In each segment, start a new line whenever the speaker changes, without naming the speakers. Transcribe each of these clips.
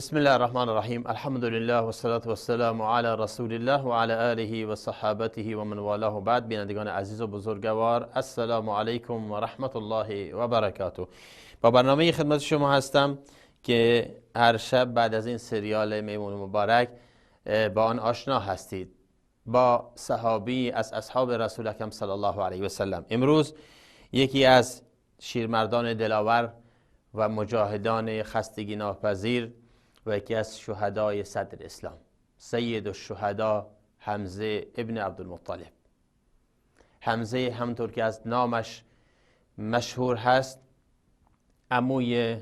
بسم الله الرحمن الرحیم. الحمد لله و الصلاة و السلام علی رسول الله و علی آله و صحابته و من والاه و بعد. بینندگان عزیز و بزرگوار، السلام علیکم و رحمت الله و برکاته. با برنامه خدمت شما هستم که هر شب بعد از این سریال میمون مبارک با آن آشنا هستید، با صحابی از اصحاب رسول اکرم صلی الله علیه و سلم. امروز یکی از شیرمردان دلاور و مجاهدان خستگی ناپذیر و یکی از شهدای صدر اسلام، سید الشهدا حمزه ابن عبدالمطلب. حمزه همطور که از نامش مشهور هست عموی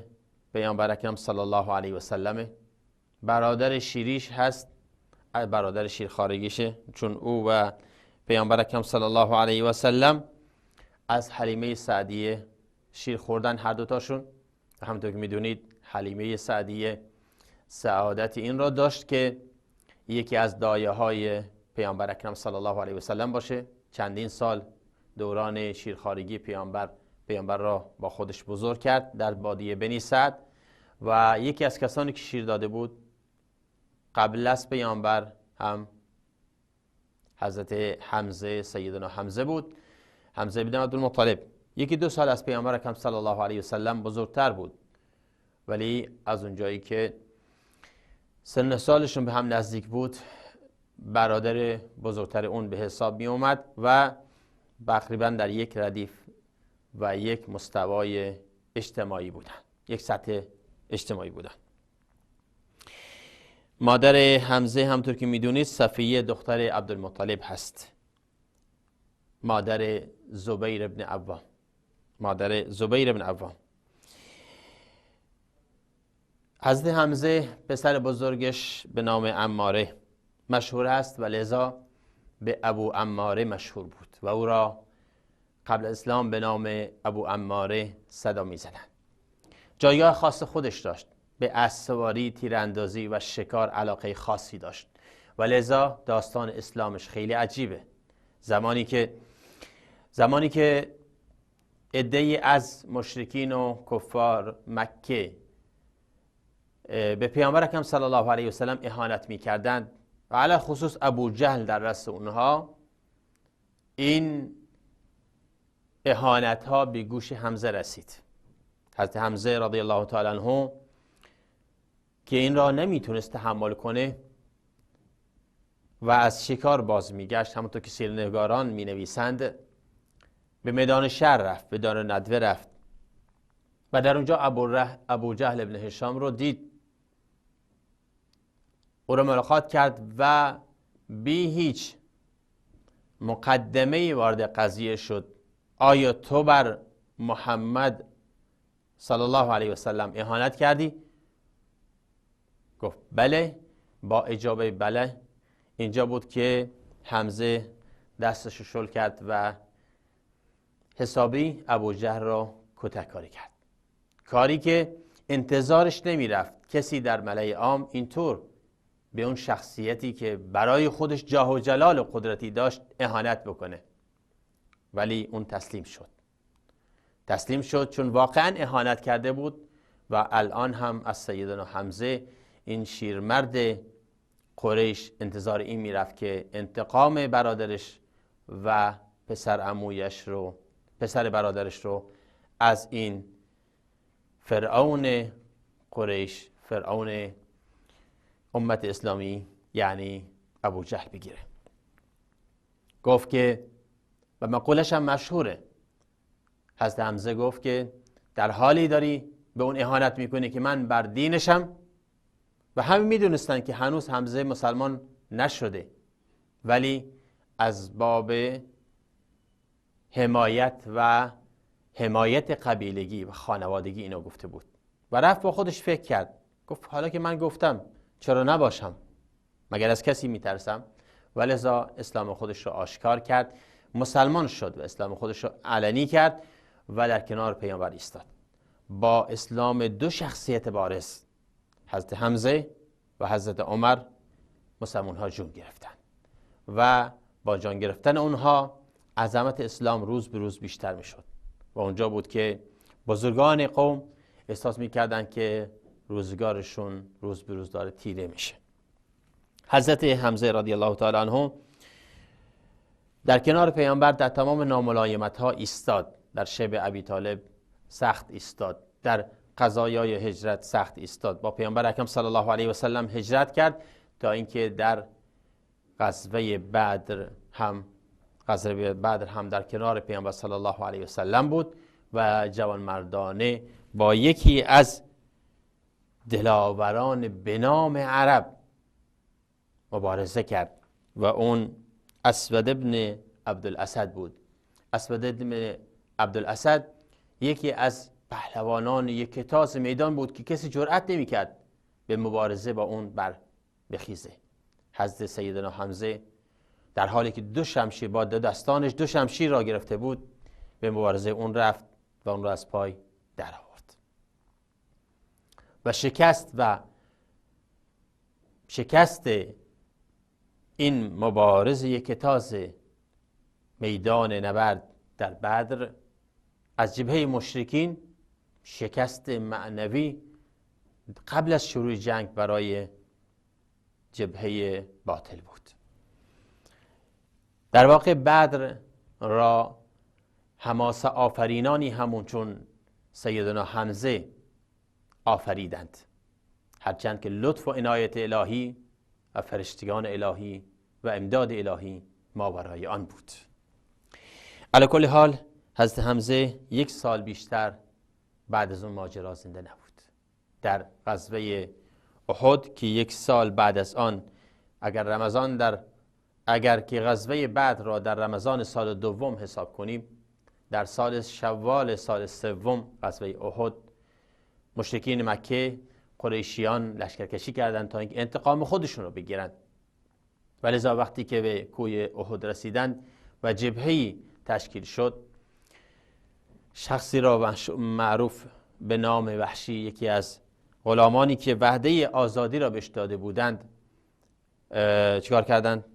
پیامبر اکرم صلی الله علیه و سلم، برادر شیریش هست، برادر شیرخوارگیشه، چون او و پیامبر اکرم صلی الله علیه و سلم از حلیمه سعدیه شیر خوردن هر دوتاشون. همونطور که میدونید حلیمه سعدیه سعادت این را داشت که یکی از دایه های پیامبر اکرم صلی الله علیه و سلم باشه. چندین سال دوران شیرخوارگی پیامبر را با خودش بزرگ کرد در بادیه بنی سعد و یکی از کسانی که شیر داده بود قبل از پیامبر هم حضرت حمزه، سیدنا حمزه بود، حمزه بن عبدالمطلب. یکی دو سال از پیامبر اکرم صلی الله علیه و سلم بزرگتر بود، ولی از اونجایی که سن سالشون به هم نزدیک بود برادر بزرگتر اون به حساب می اومد و تقریبا در یک ردیف و یک مستوای اجتماعی بودن، یک سطح اجتماعی بودن. مادر حمزه همطور که میدونید صفیه دختر عبدالمطلب هست، مادر زبیر ابن عوام. حضرت حمزه پسر بزرگش به نام عماره مشهور است و لذا به ابو عماره مشهور بود و او را قبل اسلام به نام ابو عماره صدا می زدن. جایگاه خاص خودش داشت، به اسب سواری، تیراندازی و شکار علاقه خاصی داشت و لذا داستان اسلامش خیلی عجیبه. زمانی که عده‌ای از مشرکین و کفار مکه به پیامبر اکرم صلی الله علیه و سلم اهانت می‌کردند و علی خصوص ابو جهل در رأس اونها، این اهانت ها به گوش حمزه رسید. حضرت حمزه رضی الله تعالی عنه که این را نمیتونست تحمل کنه و از شکار باز میگشت، همونطور که سیرنگاران مینویسند، به میدان شهر رفت، به دار ندوه رفت و در اونجا ابو جهل ابن هشام رو دید، او را ملاقات کرد و بی هیچ مقدمه وارد قضیه شد. آیا تو بر محمد صلی الله علیه و سلم اهانت کردی؟ گفت بله. با اجابه بله اینجا بود که حمزه دستش شل کرد و حسابی ابو جهل را کتککاری کرد، کاری که انتظارش نمی رفت کسی در ملأ عام اینطور به اون شخصیتی که برای خودش جاه و جلال و قدرتی داشت اهانت بکنه. ولی اون تسلیم شد چون واقعا اهانت کرده بود و الان هم از سیدنا حمزه، این شیرمرد قریش، انتظار این میرفت که انتقام برادرش و پسر برادرش رو از این فرعون قریش، فرعون امت اسلامی یعنی ابو جهل بگیره. گفت که و مقولش هم مشهوره، حضرت حمزه گفت که در حالی داری به اون اهانت میکنی که من بر دینشم. و همه میدونستن که هنوز حمزه مسلمان نشده، ولی از باب حمایت قبیلگی و خانوادگی اینو گفته بود و رفت با خودش فکر کرد، گفت حالا که من گفتم چرا نباشم، مگر از کسی میترسم؟ و لذا اسلام خودش رو آشکار کرد، مسلمان شد و اسلام خودش رو علنی کرد و در کنار پیامبر ایستاد. با اسلام دو شخصیت بارز، حضرت حمزه و حضرت عمر، مسلمان ها جون گرفتن و با جان گرفتن اونها عظمت اسلام روز به روز بیشتر میشد و اونجا بود که بزرگان قوم احساس میکردن که روزگارشون روز به روز داره تیره میشه. حضرت حمزه رضی الله تعالی عنه در کنار پیامبر در تمام ناملایمت ها ایستاد. در شب ابی طالب سخت ایستاد، در قضایای هجرت سخت ایستاد. با پیامبر اکرم صلی الله علیه و سلم هجرت کرد تا اینکه در غزوه بدر هم در کنار پیامبر صلی الله علیه و سلم بود و جوانمردانه با یکی از دلاوران به نام عرب مبارزه کرد و اون اسود ابن عبدالاسد بود. اسود ابن عبدالاسد یکی از پهلوانان یکتاز میدان بود که کسی جرأت نمی‌کرد به مبارزه با اون بخیزه. حضرت سیدنا حمزه در حالی که دو شمشیر با دستانش دو شمشیر را گرفته بود به مبارزه اون رفت و اون را از پای در آورد و شکست این مبارز یکتاز میدان نبرد در بدر از جبهه مشرکین شکست معنوی قبل از شروع جنگ برای جبهه باطل بود. در واقع بدر را حماسه آفرینانی همون چون سیدنا حمزه آفریدند، هرچند که لطف و عنایت الهی و فرشتگان الهی و امداد الهی ماورای آن بود. علی کل حال حضرت حمزه 1 سال بیشتر بعد از اون ماجرا زنده نبود. در غزوه احد که 1 سال بعد از آن، اگر که غزوه بعد را در رمضان سال دوم حساب کنیم، در سال شوال سال سوم غزوه احد مشرکین مکه قریشیان لشکرکشی کردند تا اینکه انتقام خودشون رو بگیرند. ولذا وقتی که به کوه احد رسیدند و جبهه‌ای تشکیل شد، شخصی را معروف به نام وحشی، یکی از غلامانی که وعده آزادی را بهش داده بودند، چیکار کردند؟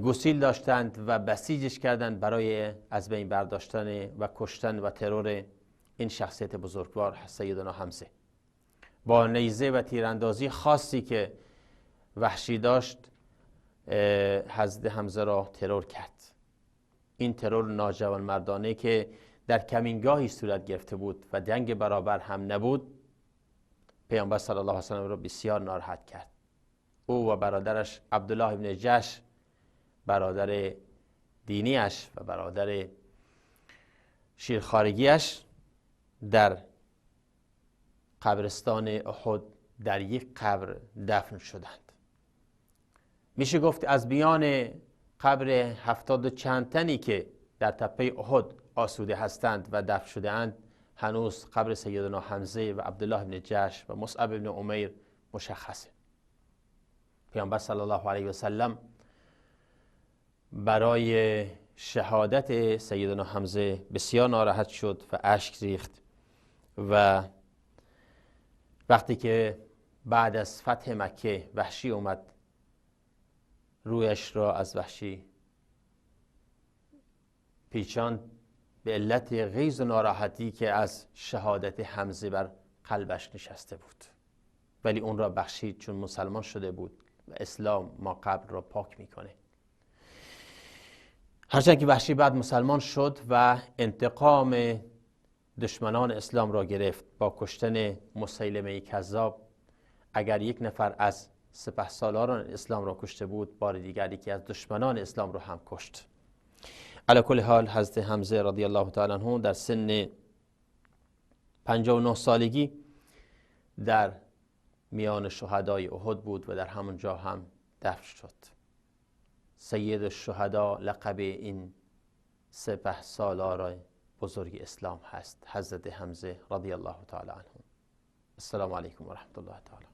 گسیل داشتند و بسیجش کردند برای از بین برداشتن و کشتن و ترور این شخصیت بزرگوار سیدنا حمزه. با نیزه و تیراندازی خاصی که وحشی داشت حضرت حمزه را ترور کرد. این ترور ناجوانمردانه که در کمینگاهی صورت گرفته بود و جنگ برابر هم نبود، پیامبر صلی الله علیه و سلم را بسیار ناراحت کرد. او و برادرش عبدالله ابن جحش، برادر دینیش و برادر شیرخوارگیش، در قبرستان احد در یک قبر دفن شدند. میشه گفت از بیان قبر 70 و چند تنی که در تپه احد آسوده هستند و دفن شده اند، هنوز قبر سیدنا حمزه و عبدالله ابن جحش و مصعب ابن عمیر مشخصه. پیامبر صلی الله علیه و سلم برای شهادت سیدنا حمزه بسیار ناراحت شد و اشک ریخت و وقتی که بعد از فتح مکه وحشی اومد، رویش را از وحشی پیچاند به علت غیظ و ناراحتی که از شهادت حمزه بر قلبش نشسته بود، ولی اون را بخشید چون مسلمان شده بود و اسلام ما قبر را پاک میکنه. هرچند که وحشی بعد مسلمان شد و انتقام دشمنان اسلام را گرفت با کشتن مسیلمه کذاب. اگر یک نفر از سپهسالاران اسلام را کشته بود، بار دیگر یکی از دشمنان اسلام را هم کشت. علی کل حال حضرت حمزه رضی الله تعالی عنه در سن 59 سالگی در میان شهدای احد بود و در همون جا هم دفن شد. سید الشهدا لقب این سپهسالار بزرگ اسلام هست، حضرت حمزه رضی الله تعالی عنه. السلام علیکم و رحمت الله تعالی.